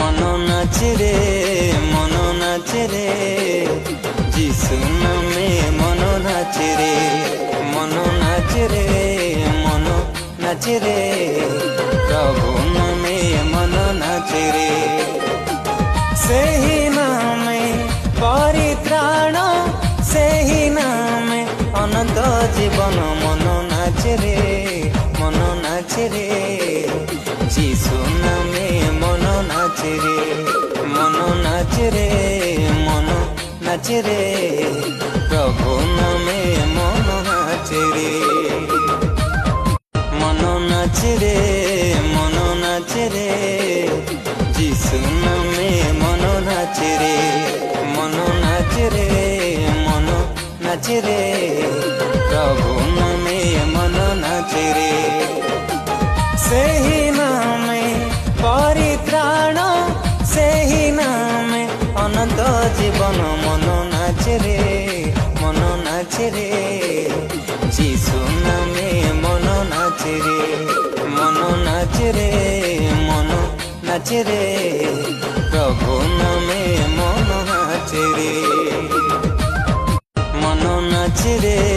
মনো নাচে রে মনো নাচে রে যিশু নামে মনো নাচে রে মনো নাচে রে মনো নাচে রে প্রভু নামে মনো নাচে রে ସେହି ନାମେ ପରିତ୍ରାଣ ସେହି ନାମେ ଅନନ୍ତ ଜୀବନ ମନ ନାଚେ ରେ ମନ ନାଚେ ରେ ଯୀଶୁ ନାମେ ମନ ନାଚେ ରେ ମନ ନାଚେ ରେ ମନ ନାଚେ ରେ ପ୍ରଭୁ ନାମେ ମନ ନାଚେ ରେ ମନ ନାଚେ ରେ ମନ ନାଚେ ରେ ଯୀଶୁ ନାମେ ମନ ନାଚେ ରେ ମନ ନାଚେ ରେ ମନ ନାଚେ ରେ ପ୍ରଭୁ ନାମେ ମନ ନାଚେ ରେ ସେହି ନାମେ ପରିତ୍ରାଣ ସେହି ନାମେ ଅନନ୍ତ ଜୀବନ ମନ ନାଚେ ରେ ମନ ନାଚେ ରେ ଯୀଶୁ ନାମେ ମନ ନାଚେ ରେ ମନ ନାଚେ ରେ ମନ নাচে রে প্রভু নামে মন নাচে রে মন নাচে রে